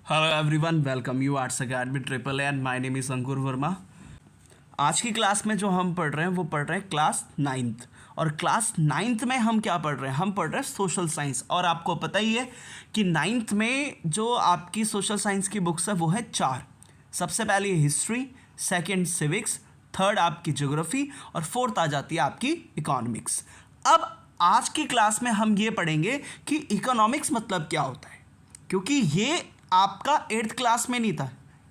Hello everyone, welcome you arts academy triple and my name is Ankur Verma. आज की class में जो हम पढ़ रहे हैं वो पढ़ रहे हैं क्लास 9th। और क्लास 9th में हम क्या पढ़ रहे हैं? हम पढ़ रहे हैं सोशल साइंस। और आपको पता ही है कि 9th में जो आपकी सोशल साइंस की बुक्स है वो है 4। सबसे पहले हिस्ट्री, सेकेंड सिविक्स, थर्ड आपकी ज्योग्राफी और फोर्थ आ जाती है आपकी इकोनॉमिक्स। अब आज की क्लास में हम ये पढ़ेंगे कि इकोनॉमिक्स मतलब क्या होता है, क्योंकि ये आपका 8th क्लास में नहीं था,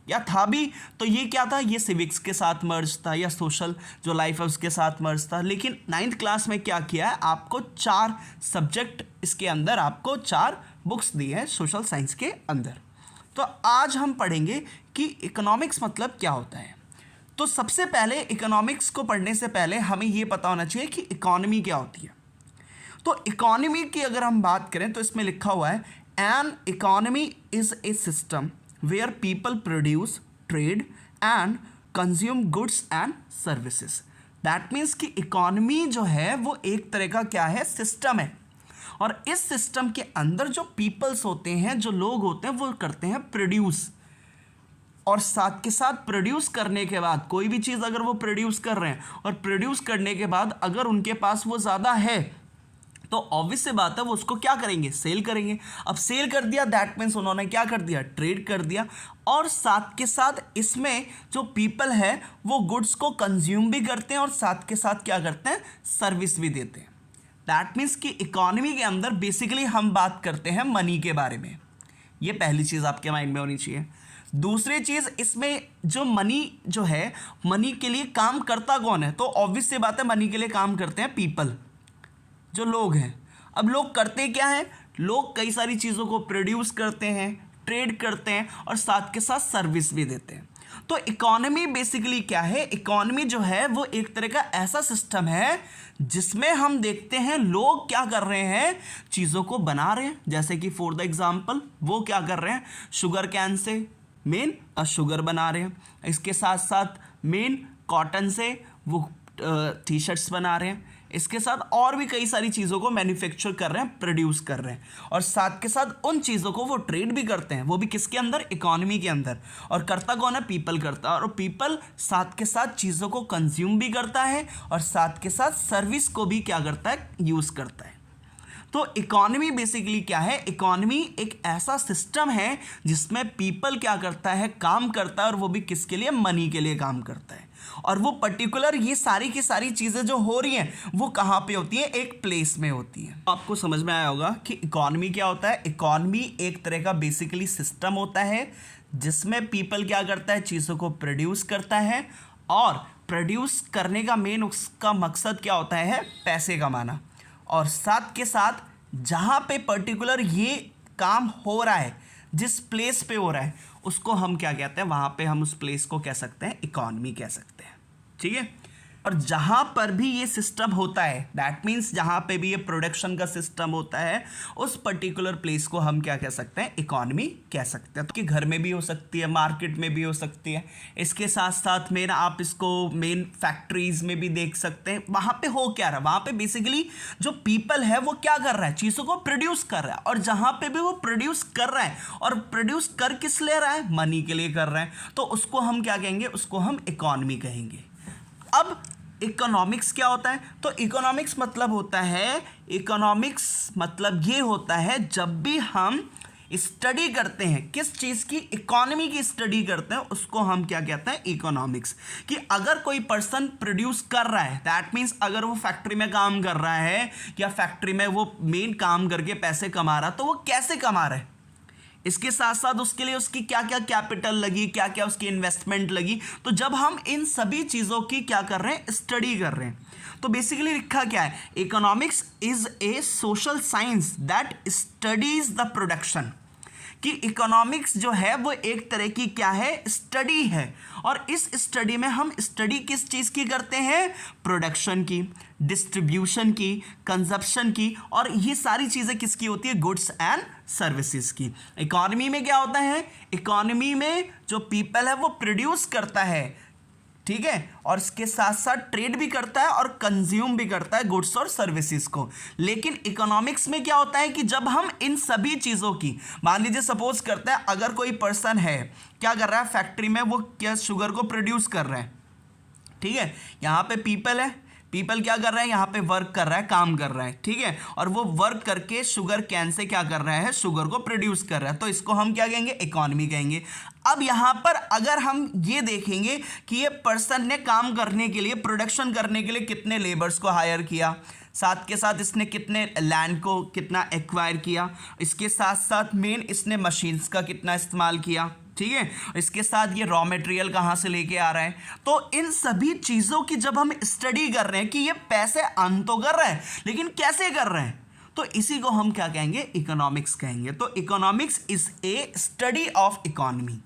या था भी तो ये क्या था, ये सिविक्स के साथ मर्ज था या सोशल जो लाइफ है उसके साथ मर्ज था। लेकिन 9th क्लास में क्या किया है, आपको 4 सब्जेक्ट इसके अंदर, आपको 4 बुक्स दी है सोशल साइंस के अंदर। तो आज हम पढ़ेंगे कि इकोनॉमिक्स मतलब क्या होता है। तो सबसे पहले इकोनॉमिक्स को पढ़ने से पहले हमें ये पता होना चाहिए कि इकॉनमी क्या होती है। तो इकॉनमी की अगर हम बात करें तो इसमें लिखा हुआ है, an economy is a system where people produce, trade and consume goods and services. That means कि इकॉनमी जो है वो एक तरह का क्या है, सिस्टम है। और इस सिस्टम के अंदर जो पीपल्स होते हैं, जो लोग होते हैं, वो करते हैं प्रोड्यूस। और साथ के साथ प्रोड्यूस करने के बाद कोई भी चीज़ अगर वो प्रोड्यूस कर रहे हैं और प्रोड्यूस करने के बाद अगर उनके पास वो ज़्यादा है तो ऑब्वियस से बात है वो उसको क्या करेंगे, सेल करेंगे। अब सेल कर दिया, दैट मीन्स उन्होंने क्या कर दिया, ट्रेड कर दिया। और साथ के साथ इसमें जो पीपल है वो गुड्स को कंज्यूम भी करते हैं और साथ के साथ क्या करते हैं, सर्विस भी देते हैं। दैट मीन्स कि इकोनॉमी के अंदर बेसिकली हम बात करते हैं मनी के बारे में। ये पहली चीज़ आपके माइंड में होनी चाहिए। दूसरी चीज़, इसमें जो मनी जो है, मनी के लिए काम करता कौन है? तो ऑब्वियस सी बात है मनी के लिए काम करते हैं पीपल, जो लोग हैं। अब लोग करते क्या हैं, लोग कई सारी चीज़ों को प्रोड्यूस करते हैं, ट्रेड करते हैं और साथ के साथ सर्विस भी देते हैं। तो इकॉनमी बेसिकली क्या है, इकॉनमी जो है वो एक तरह का ऐसा सिस्टम है जिसमें हम देखते हैं लोग क्या कर रहे हैं, चीज़ों को बना रहे हैं। जैसे कि फॉर द एग्जांपल वो क्या कर रहे हैं, sugar can say main sugar बना रहे हैं। इसके साथ साथ मेन कॉटन से वो टी शर्ट्स बना रहे हैं। इसके साथ और भी कई सारी चीज़ों को मैन्युफैक्चर कर रहे हैं, प्रोड्यूस कर रहे हैं। और साथ के साथ उन चीज़ों को वो ट्रेड भी करते हैं, वो भी किसके अंदर, इकॉनमी के अंदर। और करता कौन है, पीपल करता है। और पीपल साथ के साथ चीज़ों को कंज्यूम भी करता है और साथ के साथ सर्विस को भी क्या करता है, यूज़ करता है। तो इकॉनमी बेसिकली क्या है, इकॉनमी एक ऐसा सिस्टम है जिसमें पीपल क्या करता है, काम करता है। और वो भी किसके लिए, मनी के लिए काम करता है। और वो पर्टिकुलर ये सारी की सारी चीज़ें जो हो रही हैं वो कहाँ पे होती हैं, एक प्लेस में होती हैं। आपको समझ में आया होगा कि इकॉनमी क्या होता है। इकॉनमी एक तरह का बेसिकली सिस्टम होता है जिसमें पीपल क्या करता है, चीज़ों को प्रोड्यूस करता है। और प्रोड्यूस करने का मेन उसका मकसद क्या होता है, पैसे कमाना। और साथ के साथ जहाँ पे पर्टिकुलर ये काम हो रहा है, जिस प्लेस पे हो रहा है, उसको हम क्या कहते हैं, वहाँ पे हम उस प्लेस को कह सकते हैं इकॉनमी कह सकते हैं। ठीक है। और जहाँ पर भी ये सिस्टम होता है, दैट मीन्स जहाँ पे भी ये प्रोडक्शन का सिस्टम होता है, उस पर्टिकुलर प्लेस को हम क्या कह सकते हैं, इकॉनमी कह सकते हैं। तो कि घर में भी हो सकती है, मार्केट में भी हो सकती है। इसके साथ साथ में आप इसको मेन फैक्ट्रीज में भी देख सकते हैं। वहाँ पे हो क्या रहा है, वहाँ पे बेसिकली जो पीपल है वो क्या कर रहा है, चीज़ों को प्रोड्यूस कर रहा है। और जहाँ पे भी वो प्रोड्यूस कर रहा है, और प्रोड्यूस कर किस ले रहा है, मनी के लिए कर रहा है, तो उसको हम क्या कहेंगे, उसको हम इकॉनमी कहेंगे। अब इकोनॉमिक्स क्या होता है, तो इकोनॉमिक्स मतलब होता है, इकोनॉमिक्स मतलब ये होता है जब भी हम स्टडी करते हैं किस चीज़ की, इकोनॉमी की स्टडी करते हैं, उसको हम क्या कहते हैं, इकोनॉमिक्स। कि अगर कोई पर्सन प्रोड्यूस कर रहा है, दैट मीन्स अगर वो फैक्ट्री में काम कर रहा है या फैक्ट्री में वो मेन काम करके पैसे कमा रहा है, तो वो कैसे कमा रहा है, इसके साथ साथ उसके लिए उसकी क्या क्या कैपिटल लगी, क्या क्या उसकी इन्वेस्टमेंट लगी। तो जब हम इन सभी चीज़ों की क्या कर रहे हैं, स्टडी कर रहे हैं, तो बेसिकली लिखा क्या है, economics is a social science that studies the production. कि इकोनॉमिक्स जो है वो एक तरह की क्या है, स्टडी है। और इस स्टडी में हम स्टडी किस चीज़ की करते हैं, प्रोडक्शन की, डिस्ट्रीब्यूशन की, कंजप्शन की। और ये सारी चीज़ें किसकी होती है, गुड्स एंड सर्विसेज की। इकोनॉमी में क्या होता है, इकोनॉमी में जो पीपल है वो प्रोड्यूस करता है, ठीक है, और इसके साथ साथ ट्रेड भी करता है और कंज्यूम भी करता है गुड्स और सर्विसेज को। लेकिन इकोनॉमिक्स में क्या होता है कि जब हम इन सभी चीज़ों की, मान लीजिए सपोज करते हैं अगर कोई पर्सन है क्या कर रहा है फैक्ट्री में, वो क्या शुगर को प्रोड्यूस कर रहा है, ठीक है, यहाँ पे पीपल है, पीपल क्या कर रहा है, यहाँ पे वर्क कर रहा है, काम कर रहा है, ठीक है, और वो वर्क करके शुगर कैन से क्या कर रहा है, शुगर को प्रोड्यूस कर रहा है, तो इसको हम क्या कहेंगे, इकोनॉमी कहेंगे। अब यहाँ पर अगर हम ये देखेंगे कि ये पर्सन ने काम करने के लिए, प्रोडक्शन करने के लिए कितने लेबर्स को हायर किया, साथ के साथ इसने कितने लैंड को कितना एक्वायर किया, इसके साथ साथ मेन इसने मशीन्स का कितना इस्तेमाल किया, ठीक है, इसके साथ ये रॉ मटेरियल कहाँ से लेके आ रहा है। तो इन सभी चीज़ों की जब हम स्टडी कर रहे हैं कि ये पैसे अर्न तो कर रहे हैं लेकिन कैसे कर रहे हैं, तो इसी को हम क्या कहेंगे, इकोनॉमिक्स कहेंगे। तो economics is a study of economy,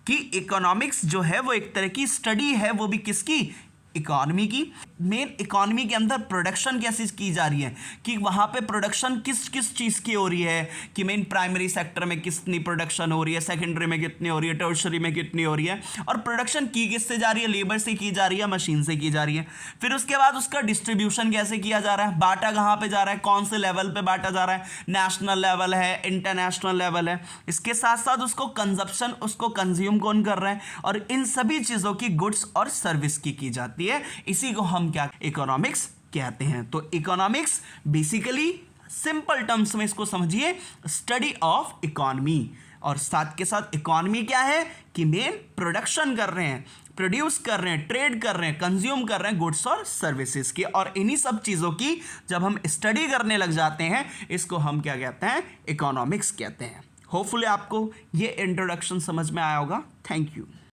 कि इकोनॉमिक्स जो है वो एक तरह की स्टडी है, वो भी किसकी, इकोनॉमी की। मेन इकोनॉमी के अंदर प्रोडक्शन कैसे की जा रही है, कि वहाँ पे प्रोडक्शन किस किस चीज़ की हो रही है, कि मेन प्राइमरी सेक्टर में कितनी प्रोडक्शन हो रही है, सेकेंडरी में कितनी हो रही है, टर्शरी में कितनी हो रही है, और प्रोडक्शन की किससे जा रही है, लेबर से की जा रही है, मशीन से की जा रही है। फिर उसके बाद उसका डिस्ट्रीब्यूशन कैसे किया जा रहा है, बांटा कहाँ पर जा रहा है, कौन से लेवल पर बांटा जा रहा है, नेशनल लेवल है, इंटरनेशनल लेवल है, इसके साथ साथ उसको कंजप्शन, उसको कंज्यूम कौन कर रहा है, और इन सभी चीज़ों की गुड्स और सर्विस की जाती है। इसी को हम क्या इकोनॉमिक्स कहते हैं। तो इकोनॉमिक्स बेसिकली सिंपल टर्म्स में इसको समझिए, स्टडी ऑफ इकोनॉमी। और साथ के साथ इकोनॉमी क्या है कि मेन प्रोडक्शन कर रहे हैं, प्रोड्यूस कर रहे हैं, ट्रेड कर रहे हैं, कंज्यूम कर रहे हैं गुड्स और सर्विसेज की, और इन्हीं सब चीज़ों की जब हम स्टडी करने लग जाते हैं इसको हम क्या कहते हैं, इकोनॉमिक्स कहते हैं। होपफुली आपको ये इंट्रोडक्शन समझ में आया होगा। Thank you.